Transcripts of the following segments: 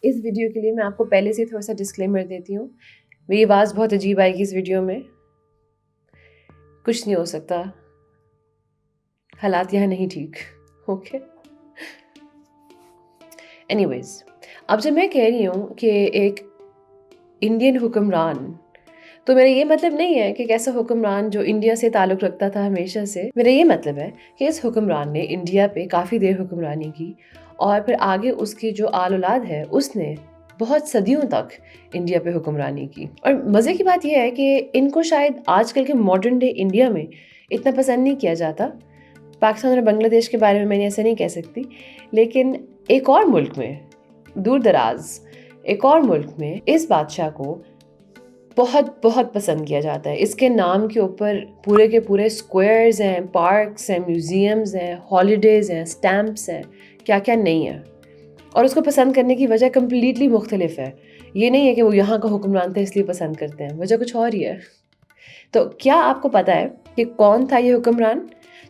اس video کے لیے میں آپ کو پہلے سے تھوڑا سا ڈسکلیمر دیتی ہوں. میری آواز بہت عجیب آئے گی اس ویڈیو میں. کچھ نہیں ہو سکتا, حالات یہاں نہیں ٹھیک. اوکے, اینی ویز, اب جب میں کہہ رہی ہوں کہ ایک انڈین حکمران, تو میرا یہ مطلب نہیں ہے کہ ایسا حکمران جو انڈیا سے تعلق رکھتا تھا ہمیشہ سے. میرا یہ مطلب ہے کہ اس حکمران نے انڈیا پہ کافی دیر حکمرانی کی, اور پھر آگے اس کی جو آل اولاد ہے اس نے بہت صدیوں تک انڈیا پہ حکمرانی کی. اور مزے کی بات یہ ہے کہ ان کو شاید آج کل کے ماڈرن ڈے انڈیا میں اتنا پسند نہیں کیا جاتا. پاکستان اور بنگلہ دیش کے بارے میں ایسا نہیں کہہ سکتی, لیکن ایک اور ملک میں, دور دراز ایک اور ملک میں اس بادشاہ کو بہت بہت پسند کیا جاتا ہے. اس کے نام کے اوپر پورے کے پورے اسکوائرز ہیں, پارکس ہیں, میوزیمز ہیں, ہالیڈیز ہیں, اسٹیمپس ہیں, کیا کیا نہیں ہے. اور اس کو پسند کرنے کی وجہ کمپلیٹلی مختلف ہے. یہ نہیں ہے کہ وہ یہاں کا حکمران تھا اس لیے پسند کرتے ہیں, وجہ کچھ اور ہی ہے. تو کیا آپ کو پتہ ہے کہ کون تھا یہ حکمران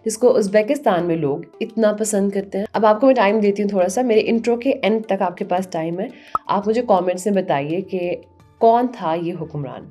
جس کو ازبیکستان میں لوگ اتنا پسند کرتے ہیں؟ اب آپ کو میں ٹائم دیتی ہوں تھوڑا سا, میرے انٹرو کے اینڈ تک آپ کے پاس ٹائم ہے. آپ مجھے کامنٹس میں بتائیے کہ کون تھا یہ حکمران.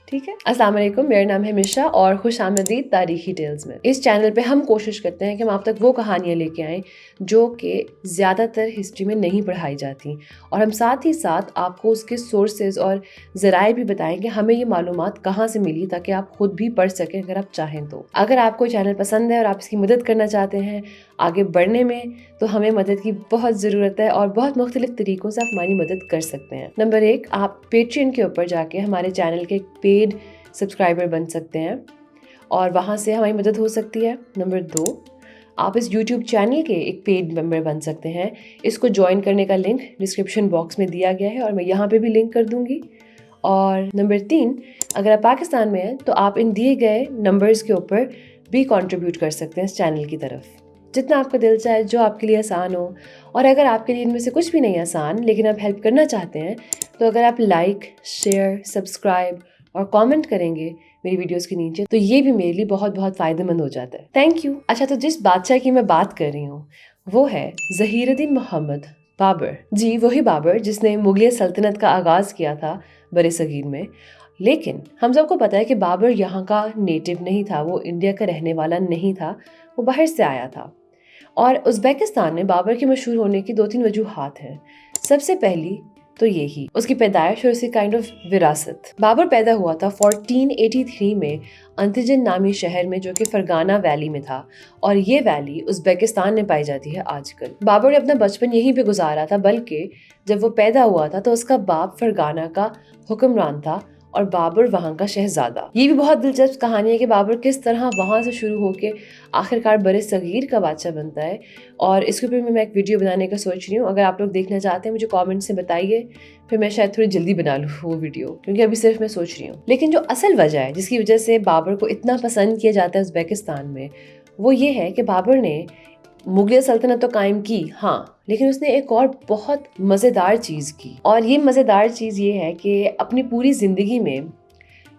ٹھیک ہے. السلام علیکم, میرا نام ہے مشا اور خوش آمدید تاریخی ٹیلز میں. اس چینل پہ ہم کوشش کرتے ہیں کہ ہم آپ تک وہ کہانیاں لے کے آئیں جو کہ زیادہ تر ہسٹری میں نہیں پڑھائی جاتی, اور ہم ساتھ ہی ساتھ آپ کو اس کے سورسز اور ذرائع بھی بتائیں کہ ہمیں یہ معلومات کہاں سے ملی, تاکہ آپ خود بھی پڑھ سکیں اگر آپ چاہیں تو. اگر آپ کو چینل پسند ہے اور آپ اس کی مدد کرنا چاہتے ہیں آگے بڑھنے میں, تو ہمیں مدد کی بہت ضرورت ہے, اور بہت مختلف طریقوں سے آپ ہماری مدد کر سکتے ہیں. نمبر 1, آپ پیٹرین کے اوپر جا کے ہمارے چینل کے پیڈ سبسکرائبر بن سکتے ہیں, اور وہاں سے ہماری مدد ہو سکتی ہے. نمبر 2, آپ اس یوٹیوب چینل کے ایک پیڈ ممبر بن سکتے ہیں. اس کو جوائن کرنے کا لنک ڈسکرپشن باکس میں دیا گیا ہے, اور میں یہاں پہ بھی لنک کر دوں گی. اور نمبر 3, اگر آپ پاکستان میں ہیں تو آپ ان دیے گئے نمبرز کے اوپر بھی کنٹریبیوٹ کر سکتے ہیں اس چینل کی طرف, جتنا آپ کا دل چاہے, جو آپ کے لیے آسان ہو. اور اگر آپ کے لیے ان میں سے کچھ بھی نہیں آسان لیکن آپ ہیلپ کرنا چاہتے ہیں, تو اگر آپ لائک, شیئر, سبسکرائب اور کامنٹ کریں گے میری ویڈیوز کے نیچے, تو یہ بھی میرے لیے بہت بہت فائدہ مند ہو جاتا ہے. Thank you. اچھا, تو جس بادشاہ کی میں بات کر رہی ہوں وہ ہے ظہیر الدین محمد بابر. جی, وہی بابر جس نے مغلیہ سلطنت کا آغاز کیا تھا بر صغیر میں. لیکن ہم سب کو پتہ ہے کہ بابر یہاں کا نیٹو نہیں تھا, وہ انڈیا کا رہنے والا نہیں تھا, وہ باہر سے آیا تھا. اور ازبیکستان میں بابر کے مشہور ہونے کی 2-3 وجوہات ہیں. سب سے پہلی تو یہی اس کی پیدائش اور اس کی کائنڈ آف وراثت. بابر پیدا ہوا تھا 1483 میں انتجن نامی شہر میں, جو کہ فرگانہ ویلی میں تھا, اور یہ ویلی ازبیکستان میں پائی جاتی ہے آج کل. بابر نے اپنا بچپن یہیں پہ گزارا تھا, بلکہ جب وہ پیدا ہوا تھا تو اس کا باپ فرگانہ کا حکمران تھا اور بابر وہاں کا شہزادہ. یہ بھی بہت دلچسپ کہانی ہے کہ بابر کس طرح وہاں سے شروع ہو کے آخرکار بر صغیر کا بادشاہ بنتا ہے, اور اس کے اوپر میں ایک ویڈیو بنانے کا سوچ رہی ہوں. اگر آپ لوگ دیکھنا چاہتے ہیں مجھے کامنٹ سے بتائیے, پھر میں شاید تھوڑی جلدی بنا لوں وہ ویڈیو, کیونکہ ابھی صرف میں سوچ رہی ہوں. لیکن جو اصل وجہ ہے جس کی وجہ سے بابر کو اتنا پسند کیا جاتا ہے ازبیکستان میں, وہ یہ ہے کہ بابر نے مغلیہ سلطنت تو قائم کی, ہاں, لیکن اس نے ایک اور بہت مزیدار چیز کی. اور یہ مزیدار چیز یہ ہے کہ اپنی پوری زندگی میں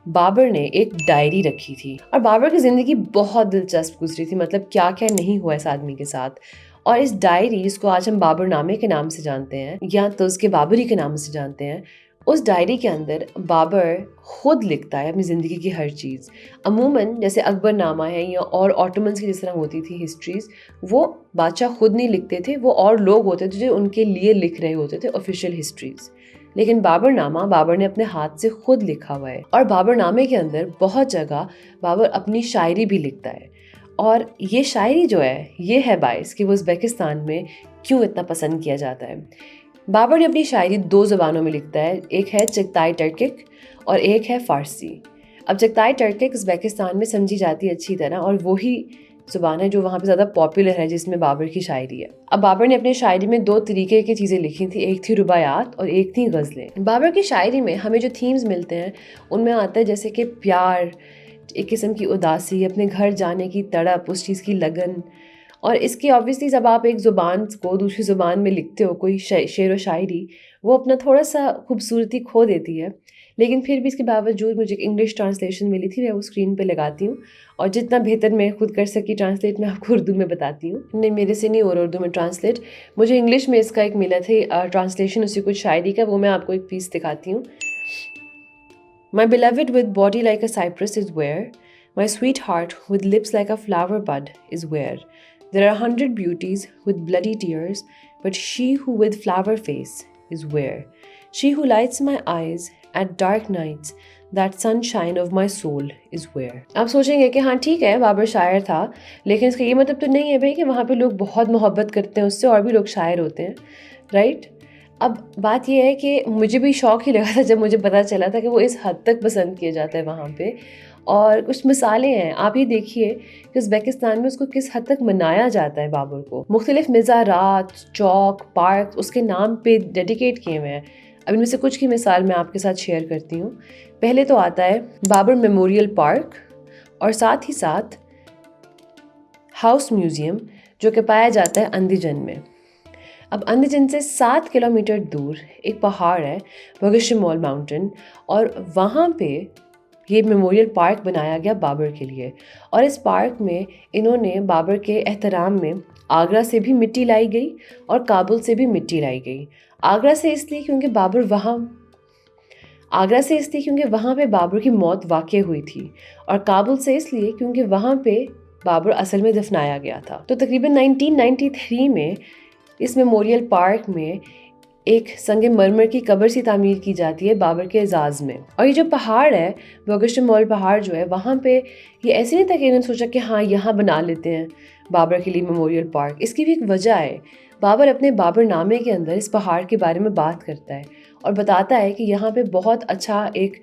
بابر نے ایک ڈائری رکھی تھی, اور بابر کی زندگی بہت دلچسپ گزری تھی. مطلب کیا کیا نہیں ہوا اس آدمی کے ساتھ. اور اس ڈائری, جس کو آج ہم بابر نامے کے نام سے جانتے ہیں یا تو اس کے بابری کے نام سے جانتے ہیں, اس ڈائری کے اندر بابر خود لکھتا ہے اپنی زندگی کی ہر چیز. عموماً جیسے اکبر نامہ ہے یا اور آٹومنس کی جس طرح ہوتی تھی ہسٹریز, وہ بادشاہ خود نہیں لکھتے تھے, وہ اور لوگ ہوتے تھے جو ان کے لیے لکھ رہے ہوتے تھے آفیشیل ہسٹریز. لیکن بابر نامہ بابر نے اپنے ہاتھ سے خود لکھا ہوا ہے, اور بابر نامے کے اندر بہت جگہ بابر اپنی شاعری بھی لکھتا ہے. اور یہ شاعری جو ہے یہ ہے باعث کہ وہ ازبیکستان میں کیوں اتنا پسند کیا جاتا ہے. بابر نے اپنی شاعری 2 زبانوں میں لکھتا ہے, ایک ہے چغتائی ٹرکک اور ایک ہے فارسی. اب چغتائی ٹرکک ازبیکستان میں سمجھی جاتی ہے اچھی طرح, اور وہی زبان ہے جو وہاں پہ زیادہ پاپولر ہے جس میں بابر کی شاعری ہے. اب بابر نے اپنی شاعری میں 2 طریقے کی چیزیں لکھی تھیں, ایک تھی رباعیات اور ایک تھی غزلیں. بابر کی شاعری میں ہمیں جو تھیمز ملتے ہیں ان میں آتا ہے جیسے کہ پیار, ایک قسم کی اداسی, اپنے گھر جانے کی تڑپ, اس چیز کی لگن, اور اس کی obviously جب آپ ایک زبان کو دوسری زبان میں لکھتے ہو کوئی شعر و شاعری، وہ اپنا تھوڑا سا خوبصورتی کھو دیتی ہے، لیکن پھر بھی اس کے باوجود مجھے ایک انگلش ٹرانسلیشن ملی تھی، میں وہ اسکرین پہ لگاتی ہوں، اور جتنا بہتر میں خود کر سکی ٹرانسلیٹ میں آپ کو اردو میں بتاتی ہوں. نہیں، میرے سے نہیں ہو رہا اردو میں ٹرانسلیٹ، مجھے انگلش میں اس کا ایک ملا تھی ٹرانسلیشن اسی کچھ شاعری کا، وہ میں آپ کو ایک پیس دکھاتی ہوں. My beloved with body like a cypress is where, my sweetheart with lips like a flower bud is where. There are 100 beauties with bloody tears, but she who with flower face is where. She who lights my eyes at dark nights, that sunshine of my soul is where. آپ سوچیں گے کہ ہاں ٹھیک ہے بابر شاعر تھا، لیکن اس کا یہ مطلب تو نہیں ہے بھائی کہ وہاں پہ لوگ بہت محبت کرتے ہیں اس سے، اور بھی لوگ شاعر ہوتے ہیں، رائٹ؟ اب بات یہ ہے کہ مجھے بھی شوق ہی لگا تھا جب مجھے پتہ چلا تھا کہ وہ اس حد تک پسند کیا جاتا ہے وہاں پہ. اور کچھ مثالیں ہیں، آپ یہ دیکھیے کہ ازبیکستان میں اس کو کس حد تک منایا جاتا ہے بابر کو. مختلف مزارات، چوک، پارک اس کے نام پہ ڈیڈیکیٹ کیے ہوئے ہیں. اب ان میں سے کچھ کی مثال میں آپ کے ساتھ شیئر کرتی ہوں. پہلے تو آتا ہے بابر میموریل پارک، اور ساتھ ہی ساتھ ہاؤس میوزیم جو کہ پایا جاتا ہے اندھی جن میں. اب اندھی جن سے 7 کلومیٹر دور ایک پہاڑ ہے بگشمول ماؤنٹین، اور وہاں پہ یہ میموریل پارک بنایا گیا بابر کے لیے. اور اس پارک میں انہوں نے بابر کے احترام میں آگرہ سے بھی مٹی لائی گئی اور کابل سے بھی مٹی لائی گئی. آگرہ سے اس لیے کیونکہ وہاں پہ بابر کی موت واقع ہوئی تھی، اور کابل سے اس لیے کیونکہ وہاں پہ بابر اصل میں دفنایا گیا تھا. تو تقریباً 1993 میں اس میموریل پارک میں ایک سنگ مرمر کی قبر سی تعمیر کی جاتی ہے بابر کے اعزاز میں. اور یہ جو پہاڑ ہے بگشمول پہاڑ جو ہے، وہاں پہ یہ ایسے نہیں تھا کہ انہوں نے سوچا کہ ہاں یہاں بنا لیتے ہیں بابر کے لیے میموریل پارک. اس کی بھی ایک وجہ ہے. بابر اپنے بابر نامے کے اندر اس پہاڑ کے بارے میں بات کرتا ہے اور بتاتا ہے کہ یہاں پہ بہت اچھا ایک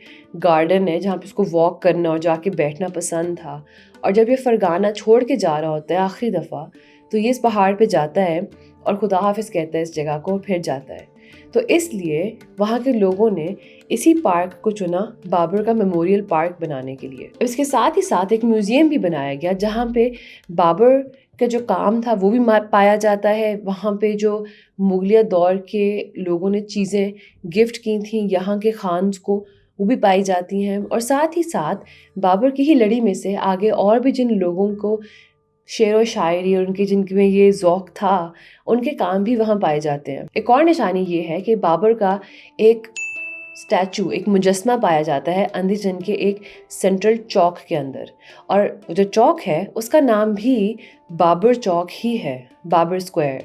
گارڈن ہے جہاں پہ اس کو واک کرنا اور جا کے بیٹھنا پسند تھا. اور جب یہ فرگانہ چھوڑ کے جا رہا ہوتا ہے آخری دفعہ، تو یہ اس پہاڑ پہ جاتا ہے اور خدا حافظ کہتا ہے اس جگہ کو، پھر جاتا ہے. تو اس لیے وہاں کے لوگوں نے اسی پارک کو چنا بابر کا میموریل پارک بنانے کے لیے. اس کے ساتھ ہی ساتھ ایک میوزیم بھی بنایا گیا جہاں پہ بابر کا جو کام تھا وہ بھی پایا جاتا ہے. وہاں پہ جو مغلیہ دور کے لوگوں نے چیزیں گفٹ کی تھیں یہاں کے خانز کو، وہ بھی پائی جاتی ہیں. اور ساتھ ہی ساتھ بابر کی ہی لڑی میں سے آگے اور بھی جن لوگوں کو شعر و شاعری اور ان کے جن میں یہ ذوق تھا، ان کے کام بھی وہاں پائے جاتے ہیں. ایک اور نشانی یہ ہے کہ بابر کا ایک اسٹیچو، ایک مجسمہ پایا جاتا ہے اندھی جن کے ایک سینٹرل چوک کے اندر. اور جو چوک ہے اس کا نام بھی بابر چوک ہی ہے، بابر اسکوائر.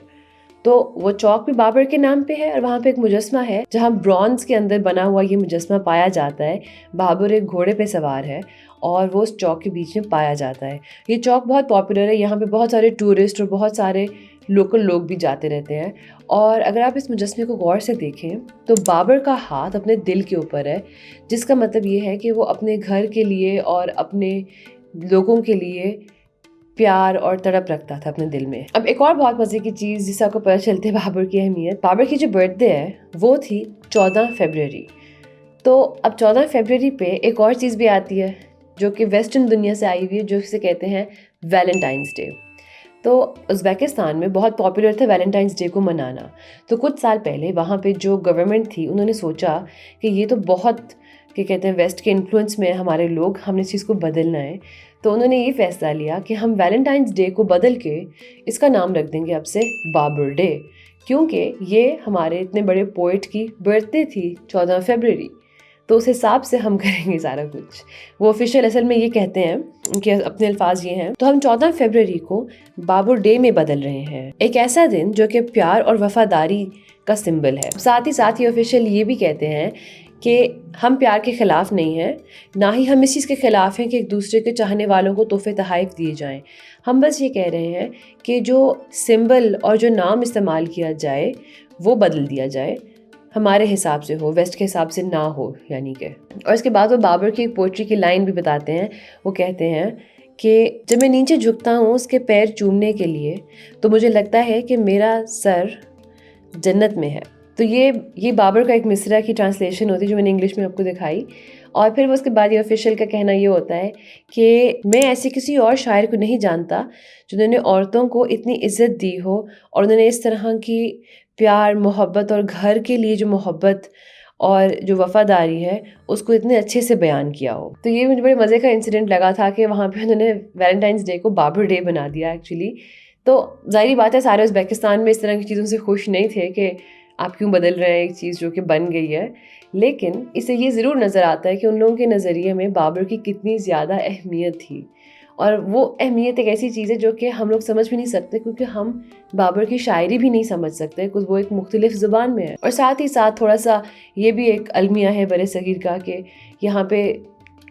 تو وہ چوک بھی بابر کے نام پہ ہے، اور وہاں پہ ایک مجسمہ ہے جہاں برونز کے اندر بنا ہوا یہ مجسمہ پایا جاتا ہے. بابر ایک گھوڑے پہ سوار ہے اور وہ اس چوک کے بیچ میں پایا جاتا ہے. یہ چوک بہت پاپولر ہے، یہاں پہ بہت سارے ٹورسٹ اور بہت سارے لوکل لوگ بھی جاتے رہتے ہیں. اور اگر آپ اس مجسمے کو غور سے دیکھیں تو بابر کا ہاتھ اپنے دل کے اوپر ہے، جس کا مطلب یہ ہے کہ وہ اپنے گھر کے لیے اور اپنے لوگوں کے لیے پیار اور تڑپ رکھتا تھا اپنے دل میں. اب ایک اور بہت مزے کی چیز جس سے آپ کو پتہ چلتی ہے بابر کی اہمیت، بابر کی جو برتھ ڈے ہے وہ تھی 14 فیبروری. تو اب 14 فیبروری پہ ایک اور چیز بھی آتی ہے جو کہ ویسٹرن دنیا سے آئی ہوئی ہے، جو اسے کہتے ہیں ویلنٹائنس ڈے. تو ازبیکستان میں بہت پاپولر تھا ویلنٹائنس ڈے کو منانا. تو کچھ سال پہلے وہاں پہ جو گورنمنٹ تھی انہوں نے سوچا کہ یہ تو بہت کہتے ہیں ویسٹ کے انفلوئنس میں ہمارے لوگ، ہم نے اس چیز کو بدلنا ہے. تو انہوں نے یہ فیصلہ لیا کہ ہم ویلنٹائنس ڈے کو بدل کے اس کا نام رکھ دیں گے اب سے بابر ڈے، کیونکہ یہ ہمارے اتنے بڑے پوئٹ کی برتھ ڈے تھی 14 فیبروری. تو اس حساب سے ہم کریں گے سارا کچھ. وہ آفیشیل اصل میں یہ کہتے ہیں، ان کے اپنے الفاظ یہ ہیں. تو ہم 14 فیبروری کو بابر ڈے میں بدل رہے ہیں، ایک ایسا دن جو کہ پیار اور وفاداری کا سمبل ہے. ساتھ ہی ساتھ یہ آفیشیل یہ بھی کہتے ہیں کہ ہم پیار کے خلاف نہیں ہیں، نہ ہی ہم اس چیز کے خلاف ہیں کہ ایک دوسرے کے چاہنے والوں کو تحفے تحائف دیے جائیں. ہم بس یہ کہہ رہے ہیں کہ جو سمبل اور جو نام استعمال کیا جائے وہ بدل دیا جائے، ہمارے حساب سے ہو، ویسٹ کے حساب سے نہ ہو یعنی کہ. اور اس کے بعد وہ بابر کی ایک پوئٹری کی لائن بھی بتاتے ہیں. وہ کہتے ہیں کہ جب میں نیچے جھکتا ہوں اس کے پیر چومنے کے لیے تو مجھے لگتا ہے کہ میرا سر جنت میں ہے. تو یہ بابر کا ایک مصرع کی ٹرانسلیشن ہوتی ہے جو میں نے انگلش میں آپ کو دکھائی، اور پھر اس کے بعد یہ آفیشیل کا کہنا یہ ہوتا ہے کہ میں ایسے کسی اور شاعر کو نہیں جانتا جنہوں نے عورتوں کو اتنی عزت دی ہو اور انہوں نے اس طرح کی پیار، محبت اور گھر کے لیے جو محبت اور جو وفاداری ہے اس کو اتنے اچھے سے بیان کیا ہو۔ تو یہ مجھے بڑے مزے کا انسیڈنٹ لگا تھا کہ وہاں پہ انہوں نے ویلنٹائنس ڈے کو بابر ڈے بنا دیا ایکچولی۔ تو ظاہری بات ہے سارے ازبیکستان میں اس طرح کی چیزوں سے خوش نہیں تھے کہ آپ کیوں بدل رہے ہیں ایک چیز جو کہ بن گئی ہے، لیکن اسے یہ ضرور نظر آتا ہے کہ ان لوگوں کے نظریے میں بابر کی کتنی زیادہ اہمیت تھی، اور وہ اہمیت ایک ایسی چیز ہے جو کہ ہم لوگ سمجھ بھی نہیں سکتے کیونکہ ہم بابر کی شاعری بھی نہیں سمجھ سکتے کیونکہ وہ ایک مختلف زبان میں ہے۔ اور ساتھ ہی ساتھ تھوڑا سا یہ بھی ایک المیہ ہے بر صغیر کا کہ یہاں پہ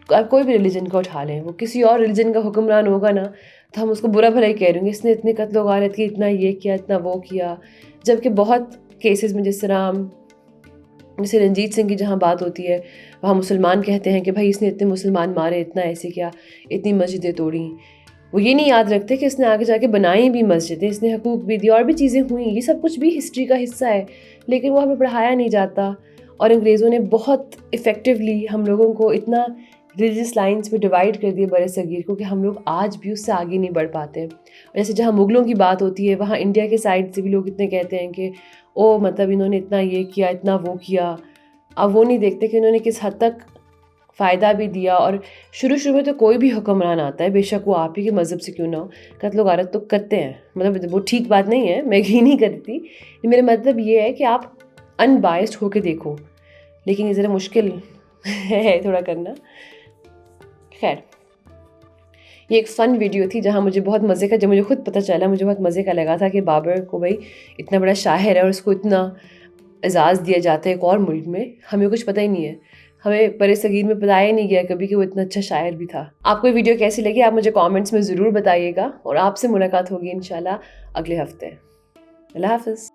آپ کوئی بھی ریلیجن کو اٹھا لیں، وہ کسی اور ریلیجن کا حکمران ہوگا نا تو ہم اس کو برا بھلا ہی کہہ رہیں گے، اس نے اتنے قتل و غارت کی، اتنا یہ کیا، اتنا وہ کیا، جبکہ بہت کیسز میں جیسے رنجیت سنگھ کی جہاں بات ہوتی ہے وہاں مسلمان کہتے ہیں کہ بھائی اس نے اتنے مسلمان مارے، اتنا ایسے کیا، اتنی مسجدیں توڑیں، وہ یہ نہیں یاد رکھتے کہ اس نے آگے جا کے بنائی بھی مسجدیں، اس نے حقوق بھی دی اور بھی چیزیں ہوئیں، یہ سب کچھ بھی ہسٹری کا حصہ ہے، لیکن وہ ہمیں پڑھایا نہیں جاتا، اور انگریزوں نے بہت افیکٹولی ہم لوگوں کو اتنا ریلیجس لائنس پہ ڈیوائڈ کر دیا بر صغیر کو کہ ہم لوگ آج بھی اس سے آگے نہیں بڑھ پاتے۔ جیسے جہاں مغلوں کی بات ہوتی ہے وہاں انڈیا کے سائڈ سے بھی لوگ اتنے کہتے ہیں کہ او مطلب انہوں نے اتنا یہ کیا، اتنا وہ کیا، اب وہ نہیں دیکھتے کہ انہوں نے کس حد تک فائدہ بھی دیا۔ اور شروع میں تو کوئی بھی حکمران آتا ہے، بے شک وہ آپ ہی کے مذہب سے کیوں نہ ہو، قتل و غارت تو کرتے ہیں، مطلب وہ ٹھیک بات نہیں ہے، میں یہی نہیں کرتی، میرا مطلب یہ ہے کہ آپ ان بائسڈ ہو کے دیکھو، لیکن یہ ذرا مشکل ہے تھوڑا کرنا۔ خیر، یہ ایک فن ویڈیو تھی جہاں مجھے بہت مزے کا، جب مجھے خود پتہ چلا مجھے بہت مزے کا لگا تھا کہ بابر کو بھائی اتنا بڑا شاعر ہے اور اس کو اتنا اعزاز دیا جاتا ہے ایک اور ملک میں، ہمیں کچھ پتہ ہی نہیں ہے، ہمیں بر صغیر میں بتایا ہی نہیں گیا کبھی کہ وہ اتنا اچھا شاعر بھی تھا۔ آپ کو یہ ویڈیو کیسی لگی آپ مجھے کامنٹس میں ضرور بتائیے گا، اور آپ سے ملاقات ہوگی انشاءاللہ اگلے ہفتے۔ اللہ حافظ۔